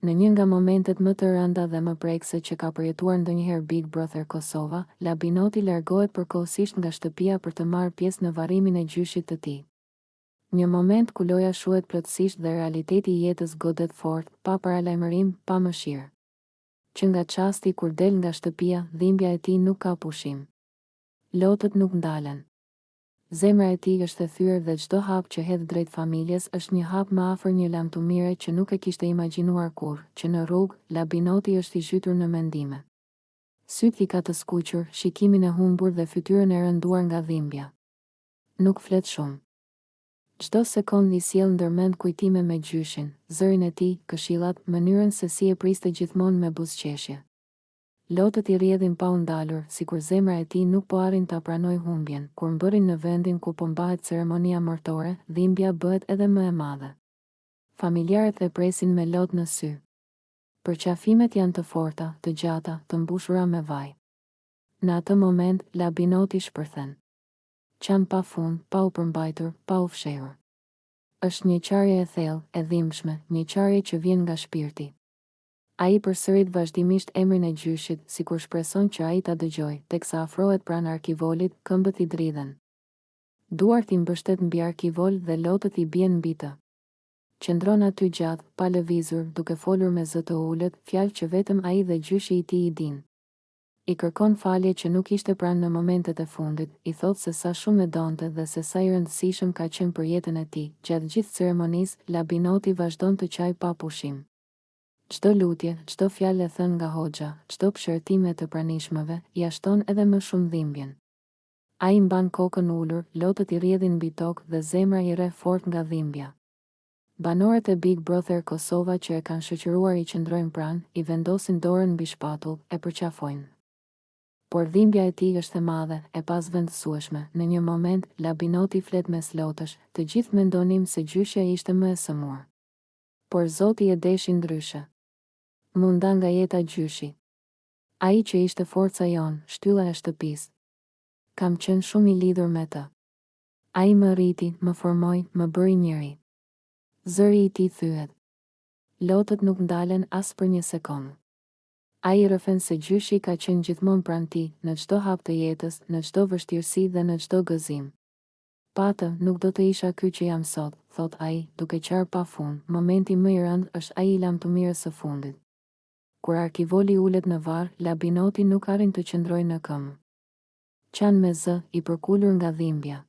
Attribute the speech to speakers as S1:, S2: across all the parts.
S1: Në një nga momentet më të rënda dhe më prekse që ka përjetuar ndonjëherë Big Brother Kosova, Labinoti largohet përkohësisht nga shtëpia për të marrë pjesë në varrimin e gjyshit të tij. Një moment ku loja shuhet plotësisht dhe realiteti i jetës godet fort, pa paralajmërim, pa mëshirë. Që nga çasti kur del nga shtëpia, dhimbja e tij nuk ka pushim. Lotët nuk ndalen. Zemra e tij është e thyer dhe çdo hap që hedh drejt familjes është një hap më afër një lamtumire që nuk e kishte imagjinuar kurrë, që në rrugë, Labinoti është i zhytur në mendime. Syt i ka të skuqur, shikimin e humbur dhe fytyrën e rënduar nga dhimbja. Nuk flet shumë. Çdo sekond i sjell ndërmend kujtime me gjyshin, zërin e tij, këshillat, mënyrën se si e priste gjithmonë me buzëqeshje. Lotët i rrjedhin pa u ndalur, sikur zemra e tij nuk po arrin ta pranoj humbjen. Kur mbërrin në vendin ku po mbahet ceremonia martore, dhimbja bëhet edhe më e madhe. Familjarët e presin me lot në sy. Përqafimet janë të forta, të gjata, të mbushura me vaj. Në atë moment, Labinoti shpërthen. Qan pa fund, pa u përmbajtur, pa u fshehur. Është një qarje e thellë, e dhimbshme, një qarje që vjen nga shpirti. Ai përsërit vazhdimisht emrin e gjyshit, sikur shpreson që ai ta dëgjojë, teksa afrohet pranë arkivolit, këmbët i dridhen. Duart i mbështet mbi arkivol dhe lotët i bien mbi të. Qëndron aty gjatë, pa lëvizur, duke folur me zë të ulët, fjalë që vetëm ai dhe gjyshi i tij i din. I kërkon falje që nuk ishte pranë në momentet e fundit, i thot se sa shumë e donte dhe se sa i rëndësishëm ka qenë për jetën e tij. Gjatë gjithë ceremonisë, Labinoti vazhdon të qaj pa pushim. Çdo lutje, çdo fjalë e thënë nga hoxha, çdo pëshërtim e të pranishmëve, ja shton edhe më shumë dhimbjen. Ai mban kokën ulur, lotët i rrjedhin mbi tokë dhe zemra i rreh fort nga dhimbja. Banorët e Big Brother Kosova që e kanë shoqëruar i qëndrojnë pranë, i vendosin dorën mbi shpatull, e përqafojnë. Por dhimbja e tij është e madhe, e pazvendësueshme. Në një moment, Labinoti flet mes lotësh, të gjithë mendonim se gjyshja ishte më e sëmur. Por Zoti e deshi ndryshe. Munda nga jeta gjyshi. Ai që ishte forca jonë, shtylla e shtëpisë. Kam qenë shumë i lidhur me të. Ai më rriti, më formoi, më bëri njëri. Zëri i tij thyet. Lotët nuk ndalen as për një sekond. Ai rrëfen se gjyshi ka qenë gjithmonë pranë tij, në çdo hap të jetës, në çdo vështirësi dhe në çdo gëzim. Patë, nuk do të isha ky që jam sot, thot ai, duke qarë pa fund. Momenti më i rënd është ai i lamtumirës së fundit. Kur arkivoli ulet në varr, Labinoti nuk arrin të qëndrojë në këmbë. Qan me zë, i përkulur nga dhimbja.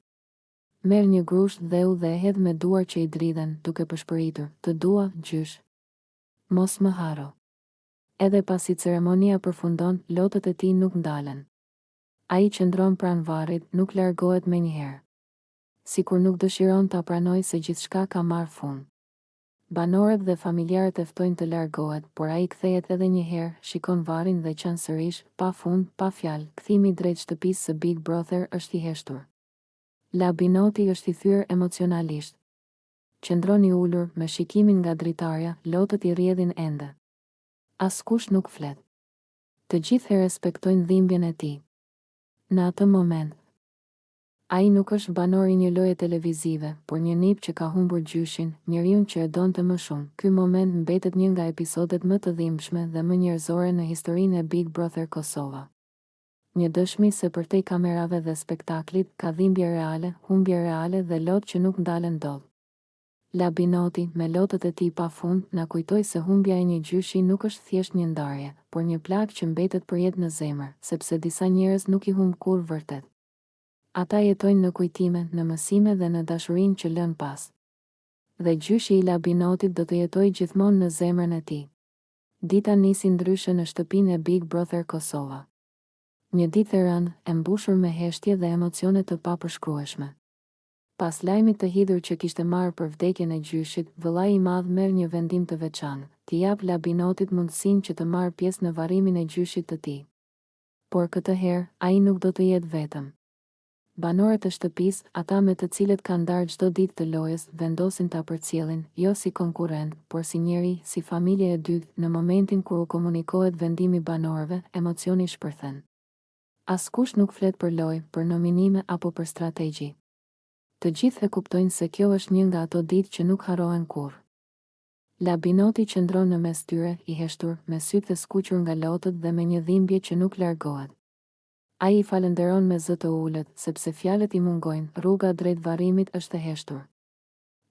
S1: Merr një grusht dheu dhe e hedh me duar që i dridhen, duke përshpëritur, të dua, gjysh. Mos më haro. Edhe pasi ceremonia përfundon, lotët e tij nuk ndalen. Ai qëndron pranë varrit, nuk largohet menjëherë. Sikur nuk dëshiron ta pranojë se gjithçka ka marrë fund. Banorët dhe familjarët e ftojnë të largohet, por ai kthehet edhe një herë, shikon varrin dhe qan sërish, pa fund, pa fjalë. Kthimi drejt shtëpisë së Big Brother është i heshtur. Labinoti është i thyer emocionalisht. Qëndron i ulur, me shikimin nga dritarja, lotët i rrjedhin ende. Askush nuk flet. Të gjithë e respektojnë dhimbjen e tij. Në atë moment, ai nuk është banor i një loje televizive, por një nip që ka humbur gjyshin, njeriu që e donte më shumë. Ky moment mbetet një nga episodet më të dhimbshme dhe më njerëzore në historinë e Big Brother Kosova. Një dëshmi se përtej kamerave dhe spektaklit, ka dhimbje reale, humbje reale dhe lot që nuk ndalen dot. Labinoti, me lotët e tij pa fund, na kujtoi se humbja e një gjyshi nuk është thjesht një ndarje, por një plagë që mbetet për jetë në zemër, sepse disa njerëz nuk i humb kurrë vërtet. Ata jetojnë në kujtime, në mësime dhe në dashurinë që lën pas. Dhe gjyshi i Labinotit do të jetojë gjithmonë në zemrën e tij. Dita nisi ndryshe në shtëpinë e Big Brother Kosova. Një ditë e rëndë, e mbushur me heshtje dhe emocione të papërshkrueshme. Pas lajmit të hidhur që kishte marrë për vdekjen e gjyshit, vëllai i madh merr një vendim të veçantë, t'i jap Labinotit mundësinë që të marrë pjesë në varrimin e gjyshit të tij. Por këtë herë, ai nuk do të jetë vetëm. Banorët e shtëpisë, ata me të cilët kanë ndarë çdo ditë të lojës, vendosin ta përcjellin, jo si konkurrent, por si njeri, si familje e dytë. Në momentin kur u komunikohet vendimi banorëve, emocioni shpërthen. Askush nuk flet për lojë, për nominime apo për strategji. Të gjithë e kuptojnë se kjo është një nga ato ditë që nuk harrohen kurrë. Labinoti qëndron në mes tyre, i heshtur, me sytë e skuqur nga lotët dhe me një dhimbje që nuk largohet. Ai i falenderon me zë të ulët, sepse fjalët i mungojnë, rruga drejt varrimit është e heshtur.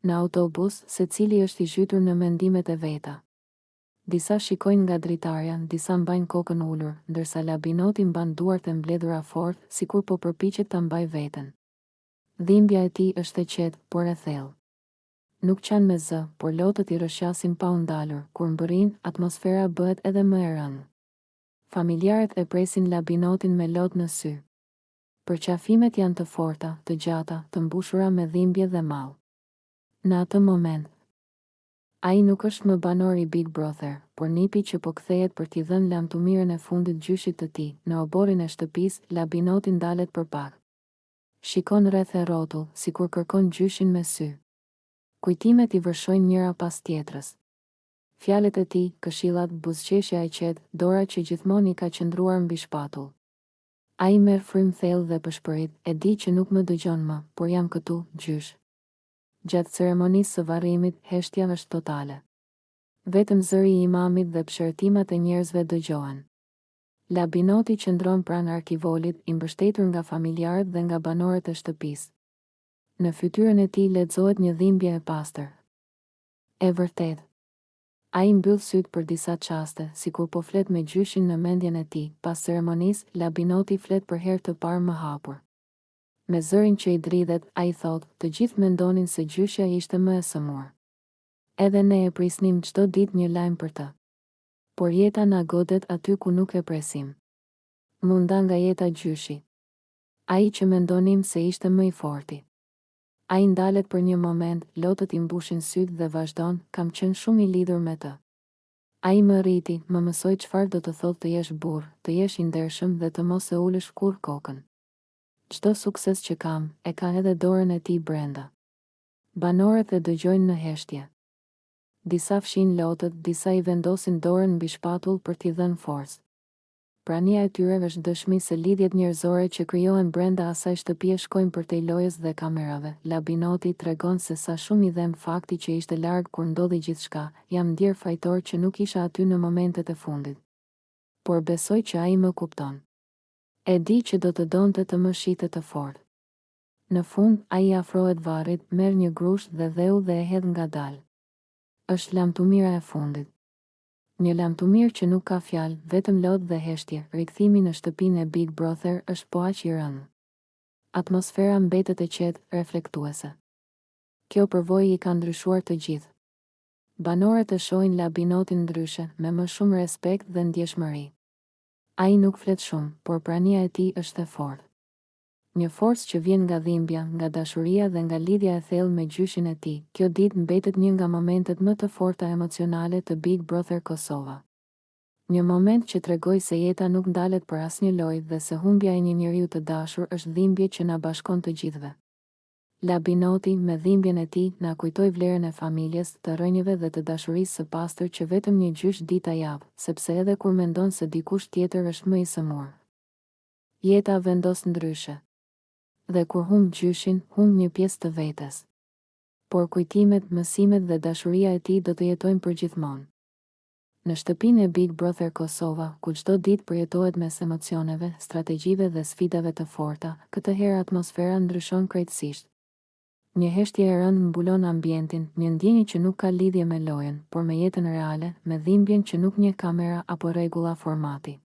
S1: Në autobus, secili është i zhytur në mendimet e veta. Disa shikojnë nga dritarja, disa mbajnë kokën ulur, ndërsa Labinoti mban duart e mbledhura fort, sikur po përpiqet ta mbajë veten. Dhimbja e tij është e qetë, por e thellë. Nuk qanë me zë, por lotët i rrëshqasin pa u ndalur, kur mbërrin, atmosfera bëhet edhe më e rëndë. Familjarët e presin Labinotin me lot në sy. Përqafimet janë të forta, të gjata, të mbushura me dhimbje dhe mall. Në atë moment, ai nuk është më banor i Big Brother, por nipi që po kthehet për t'i dhënë lamtumirën e fundit gjyshit të tij. Në oborrin e shtëpisë, Labinoti ndalet për pak. Shikon rreth e rrotull, sikur kërkon gjyshin me sy. Kujtimet i vërshojnë njëra pas tjetrës. Fjalët e tij, këshillat, buzëqeshja e qetë, dora që gjithmonë i ka qëndruar mbi shpatull. Ai merr frym thellë dhe pëshpërit, e di që nuk më dëgjon më, por jam këtu, gjysh. Gjatë ceremonisë së varrimit, heshtja është totale. Vetëm zëri i imamit dhe pshërtimat e njerëzve dëgjohen. Labinoti qëndron pranë arkivolit, i mbështetur nga familjarët dhe nga banorët e shtëpisë. Në fytyrën e tij lexohet një dhimbje e pastër. E vërtet. Ai mbyll syt për disa çaste, sikur po flet me gjyshin në mendjen e tij. Pas ceremonisë, Labinoti flet për herë të parë më hapur. Me zërin që i dridhet, ai thotë, të gjithë mendonin se gjyshja ishte më e sëmur. Edhe ne e prisnim çdo ditë një lajm për të. Por jeta na godet aty ku nuk e presim. Munda nga jeta gjyshi. Ai që mendonim se ishte më i forti. Ai ndalet për një moment, lotët i mbushin sytë dhe vazhdon, kam qenë shumë i lidhur me të. Ai më rriti, më mësoi çfarë do të thotë të jesh burr, të jesh i ndershëm dhe të mos e ulësh kurrë kokën. Çdo sukses që kam, e ka edhe dorën e tij brenda. Banorët e dëgjojnë në heshtje. Disa fshin lotët, disa i vendosin dorën mbi shpatull për t'i dhënë forcë. Prania e tyre është dëshmi se lidhjet njerëzore që krijohen brenda asaj shtëpie shkojnë përtej lojës dhe kamerave. Labinoti tregon se sa shumë i dhem fakti që ishte larg kur ndodhi gjithçka, jam ndier fajtor që nuk isha aty në momentet e fundit. Por besoj që ai më kupton. E di që do të donte të më shitet të fortë. Në fund, ai afrohet varrit, merr një grusht dhe dheu dhe e hedh ngadalë. Është lamtumira e fundit. Një lamtumir që nuk ka fjalë, vetëm lodh dhe heshtje. Rikthimi në shtëpinë e Big Brother është po aq i rëndë. Atmosfera mbetet e qetë, reflektuese. Kjo përvojë i ka ndryshuar të gjithë. Banorët e shohin Labinotin ndryshe, me më shumë respekt dhe ndjeshmëri. Ai nuk flet shumë, por prania e tij është e fortë. Një forcë që vjen nga dhimbja, nga dashuria dhe nga lidhja e thellë me gjyshin e tij. Kjo ditë mbetet një nga momentet më të forta emocionale të Big Brother Kosova. Një moment që tregoi se jeta nuk ndalet për asnjë lojë dhe se humbja e një njeriu të dashur është dhimbje që na bashkon të gjithëve. Labinoti, me dhimbjen e tij, na kujtoi vlerën e familjes, të rënjëve dhe të dashurisë së pastër që vetëm një gjysh dita jap, sepse edhe kur mendon se dikush tjetër është më i sëmur, jeta vendos ndryshe. Dhe kur humb gjyshin, humb një pjesë të vetes. Por kujtimet, mësimet dhe dashuria e tij do të jetojnë përgjithmonë. Në shtëpinë e Big Brother Kosova, ku çdo ditë përjetohet mes emocioneve, strategjive dhe sfidave të forta, këtë herë atmosfera ndryshon krejtësisht. Një heshtje e rëndë mbulon ambientin, një ndjenjë që nuk ka lidhje me lojën, por me jetën reale, me dhimbjen që nuk njeh kamera apo rregulla formati.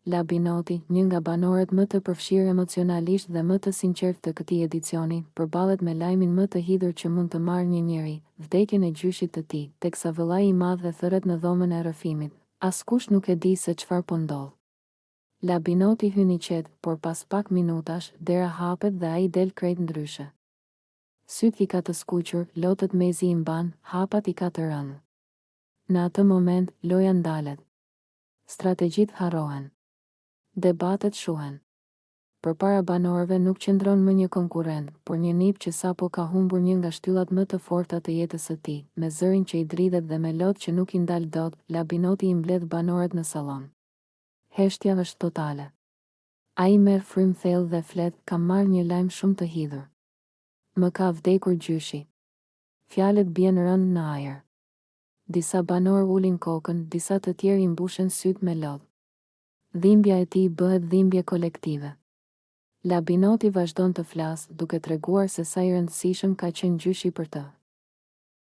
S1: Labinoti, një nga banorët më të përfshirë emocionalisht dhe më të sinqert të këtij edicioni, përballet me lajmin më të hidhur që mund të marrë një njeri, vdekjen e gjyshit të tij, teksa vëllai i madh e thërret në dhomën e rrëfimit. Askush nuk e di se çfarë po ndodh. Labinoti hyn i qetë, por pas pak minutash, dera hapet dhe ai del krejt ndryshe. Syt i ka të skuqur, lotët mezi i mban, hapat i ka të rënë. Në atë moment, loja ndalet. Strategjit harrohen. Debatet shuhen. Përpara banorëve nuk qëndron më një konkurrent, por një nip që sapo ka humbur një nga shtyllat më të forta të jetës së tij. Me zërin që i dridhet dhe me lot që nuk i ndal dot, Labinoti i mbledh banorët në sallon. Heshtja është totale. Ai merr frym thellë dhe flet, kam marrë një lajm shumë të hidhur. Më ka vdekur gjyshi. Fjalët bien rënd në ajër. Disa banor ulin kokën, disa të tjerë i mbushen syt me lodh. Dhimbja e tij bëhet dhimbje kolektive. Labinoti vazhdon të flasë, duke treguar se sa i rëndësishëm ka qenë gjyshi për të.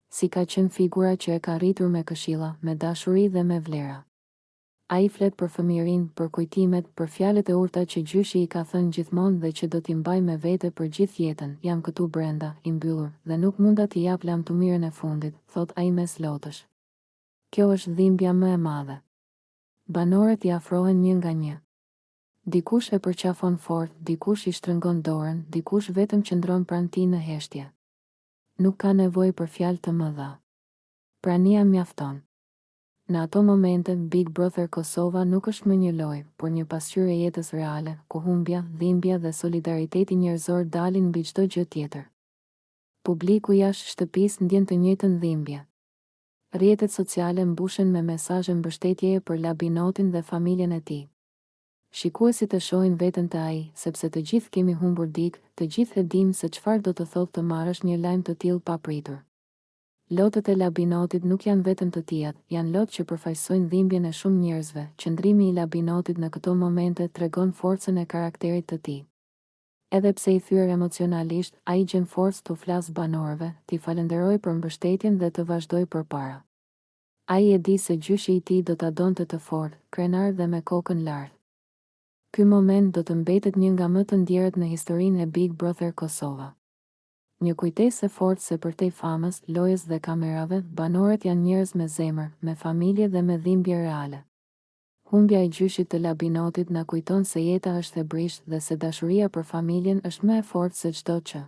S1: Si ka qenë figura që e ka rritur me këshilla, me dashuri dhe me vlera. Ai flet për fëmijërinë, për kujtimet, për fjalët e urta që gjyshi i ka thënë gjithmonë dhe që do t'i mbaj me vete për gjithë jetën. Jam këtu brenda, i mbyllur, dhe nuk munda t'i jap lamtumirën e fundit, thot ai mes lotësh. Kjo është dhimbja më e madhe. Banorët i afrohen një nga një. Dikush e përqafon fort, dikush i shtrëngon dorën, dikush vetëm qëndron pranë tij në heshtje. Nuk ka nevojë për fjalë të mëdha. Prania mjafton. Në ato momente, Big Brother Kosova nuk është më një lojë, por një pasqyrë e jetës reale, ku humbja, dhimbja dhe solidariteti njerëzor dalin mbi çdo gjë tjetër. Publiku jashtë shtëpisë ndjen të njëjtën dhimbje. Rrjetet sociale mbushen me mesazhe mbështetjeje për Labinotin dhe familjen e tij. Shikuesit e shohin veten të ai, sepse të gjithë kemi humbur dikë, të gjithë e dimë se çfarë do të thotë të marrësh një lajm të tillë pa pritur. Lotët e Labinotit nuk janë vetëm të tijat, janë lotë që përfaqësojnë dhimbjen e shumë njerëzve. Qëndrimi i Labinotit në këto momente tregon forcën e karakterit të tij. Edhe pse i thyer emocionalisht, ai gjen forcë të flasë banorëve, t'i falenderojë për mbështetjen dhe të vazhdojë përpara. Ai e di se gjyshi i tij do ta donte të fortë, krenar dhe me kokën lart. Ky moment do të mbetet një nga më të ndjerët në historinë e Big Brother Kosova. Një kujtesë e fortë se përtej famës, lojës dhe kamerave, banorët janë njerëz me zemër, me familje dhe me dhimbje reale. Humbja e gjyshit të Labinotit na kujton se jeta është e brisht dhe se dashuria për familjen është më e fortë se çdo gjë.